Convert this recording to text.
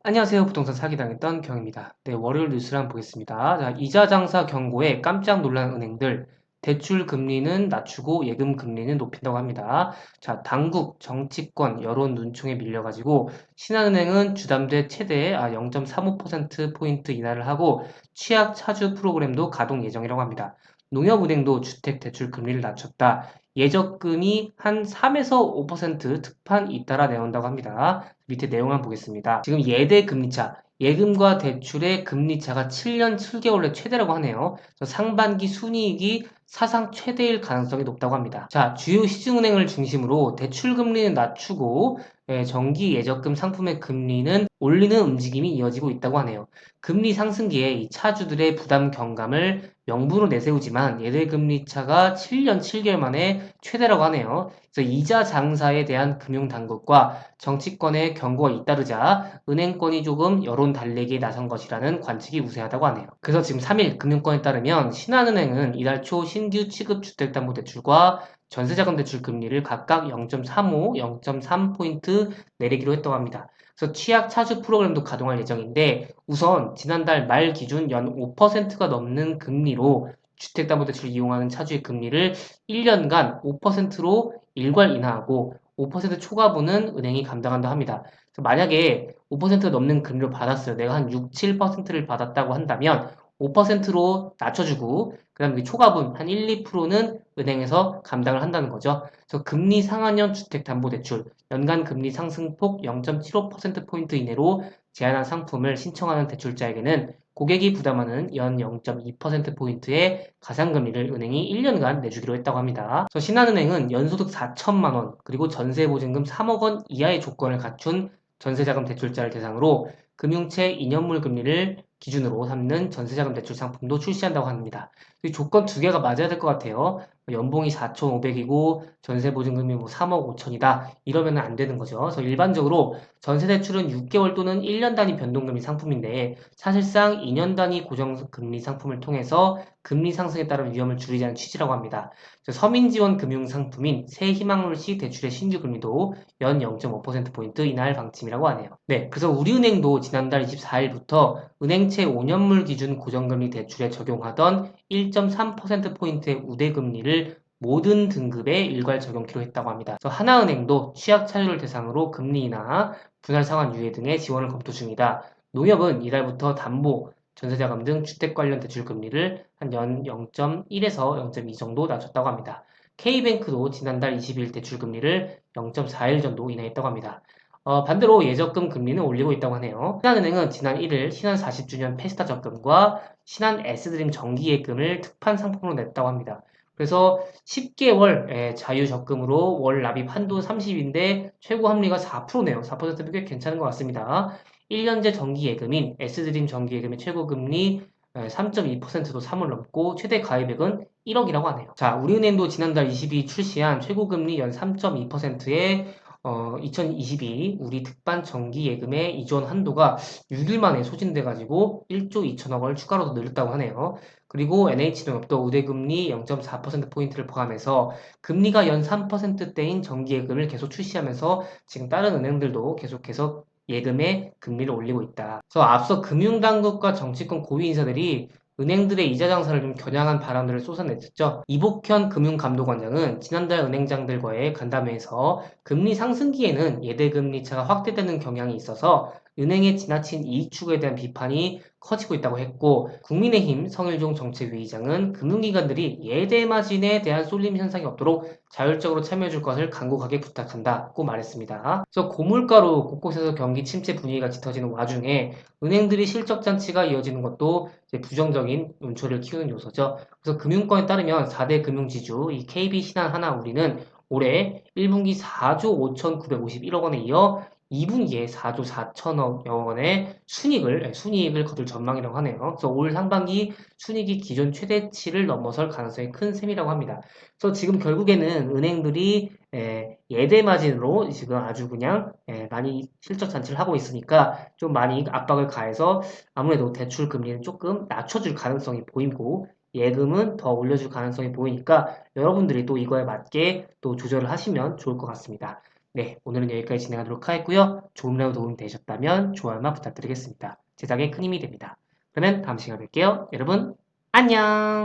안녕하세요. 부동산 사기당했던 경입니다. 네, 월요일 뉴스를 한번 보겠습니다. 자, 이자 장사 경고에 깜짝 놀란 은행들. 대출 금리는 낮추고 예금 금리는 높인다고 합니다. 자, 당국, 정치권, 여론 눈총에 밀려가지고 신한은행은 주담대 최대 0.35%포인트 인하를 하고 취약 차주 프로그램도 가동 예정이라고 합니다. 농협은행도 주택 대출 금리를 낮췄다. 예적금이 한 3에서 5% 특판 잇따라 내온다고 합니다. 밑에 내용 한번 보겠습니다. 지금 예대 금리차, 예금과 대출의 금리차가 7년 7개월의 최대라고 하네요. 그래서 상반기 순이익이 사상 최대일 가능성이 높다고 합니다. 자, 주요 시중은행을 중심으로 대출 금리는 낮추고 정기 예적금 상품의 금리는 올리는 움직임이 이어지고 있다고 하네요. 금리 상승기에 이 차주들의 부담 경감을 명분으로 내세우지만 예대금리 차가 7년 7개월 만에 최대라고 하네요. 그래서 이자 장사에 대한 금융당국과 정치권의 경고가 잇따르자 은행권이 조금 여론 달래기에 나선 것이라는 관측이 우세하다고 하네요. 그래서 지금 3일 금융권에 따르면 신한은행은 이달 초 신규 취급 주택담보대출과 전세자금 대출 금리를 각각 0.35, 0.3포인트 내리기로 했다고 합니다. 그래서 취약 차주 프로그램도 가동할 예정인데 우선 지난달 말 기준 연 5%가 넘는 금리로 주택담보대출을 이용하는 차주의 금리를 1년간 5%로 일괄 인하하고 5% 초과분은 은행이 감당한다 합니다. 그래서 만약에 5%가 넘는 금리로 받았어요. 내가 한 6, 7%를 받았다고 한다면 5%로 낮춰주고 그다음에 초과분 한 1, 2%는 은행에서 감당을 한다는 거죠. 그래서 금리 상한형 주택담보대출 연간 금리 상승폭 0.75%포인트 이내로 제한한 상품을 신청하는 대출자에게는 고객이 부담하는 연 0.2%포인트의 가상금리를 은행이 1년간 내주기로 했다고 합니다. 그래서 신한은행은 연소득 4천만 원, 그리고 전세보증금 3억 원 이하의 조건을 갖춘 전세자금 대출자를 대상으로 금융채 2년물 금리를 기준으로 삼는 전세자금 대출 상품도 출시한다고 합니다. 이 조건 두 개가 맞아야 될 것 같아요. 연봉이 4,500이고 전세보증금이 뭐 3억 5천이다. 이러면 안 되는 거죠. 그래서 일반적으로 전세대출은 6개월 또는 1년 단위 변동금리 상품인데 사실상 2년 단위 고정금리 상품을 통해서 금리 상승에 따른 위험을 줄이자는 취지라고 합니다. 서민지원 금융상품인 새희망월시 대출의 신규 금리도 연 0.5%포인트 인하할 방침이라고 하네요. 네, 그래서 우리은행도 지난달 24일부터 은행채 5년물 기준 고정금리 대출에 적용하던 1.3%포인트의 우대금리를 모든 등급에 일괄 적용키로 했다고 합니다. 그래서 하나은행도 취약 차주를 대상으로 금리 인하, 분할 상환 유예 등의 지원을 검토 중이다. 농협은 이달부터 담보, 전세자금 등 주택 관련 대출 금리를 한 연 0.1에서 0.2 정도 낮췄다고 합니다. K뱅크도 지난달 20일 대출 금리를 0.41 정도 인하했다고 합니다. 반대로 예적금 금리는 올리고 있다고 하네요. 신한은행은 지난 1일 신한 40주년 페스타 적금과 신한 S드림 정기예금을 특판 상품으로 냈다고 합니다. 그래서 10개월 자유 적금으로 월 납입 한도 30인데 최고 합리가 4%네요. 4%면 꽤 괜찮은 것 같습니다. 1년제 정기예금인 S드림 정기예금의 최고 금리 3.2%도 3을 넘고 최대 가입액은 1억이라고 하네요. 자, 우리은행도 지난달 22일 출시한 최고금리 연 3.2%의 2022 우리 특반 정기 예금의 이전 한도가 6일 만에 소진돼가지고 1조 2천억을 추가로 더 늘렸다고 하네요. 그리고 NH농협도 우대금리 0.4%포인트를 포함해서 금리가 연 3%대인 정기예금을 계속 출시하면서 지금 다른 은행들도 계속해서 예금의 금리를 올리고 있다. 그래서 앞서 금융당국과 정치권 고위 인사들이 은행들의 이자 장사를 좀 겨냥한 발언들을 쏟아냈었죠. 이복현 금융감독원장은 지난달 은행장들과의 간담회에서 금리 상승기에는 예대금리 차가 확대되는 경향이 있어서 은행의 지나친 이익 추구에 대한 비판이 커지고 있다고 했고 국민의힘 성일종 정책위의장은 금융기관들이 예대 마진에 대한 쏠림 현상이 없도록 자율적으로 참여해줄 것을 간곡하게 부탁한다고 말했습니다. 그래서 고물가로 곳곳에서 경기 침체 분위기가 짙어지는 와중에 은행들이 실적 잔치가 이어지는 것도 이제 부정적인 눈초리를 키우는 요소죠. 그래서 금융권에 따르면 4대 금융지주 이 KB, 신한, 하나우리는 올해 1분기 4조 5,951억 원에 이어 2분기에 4조 4천억 원의 순이익을 거둘 전망이라고 하네요. 그래서 올 상반기 순이익이 기존 최대치를 넘어설 가능성이 큰 셈이라고 합니다. 그래서 지금 결국에는 은행들이 예대 마진으로 지금 아주 그냥 많이 실적 잔치를 하고 있으니까 좀 많이 압박을 가해서 아무래도 대출 금리는 조금 낮춰줄 가능성이 보이고 예금은 더 올려줄 가능성이 보이니까 여러분들이 또 이거에 맞게 또 조절을 하시면 좋을 것 같습니다. 네, 오늘은 여기까지 진행하도록 하겠고요. 조금이라도 도움이 되셨다면 좋아요만 부탁드리겠습니다. 제작에 큰 힘이 됩니다. 그러면 다음 시간에 뵐게요. 여러분, 안녕!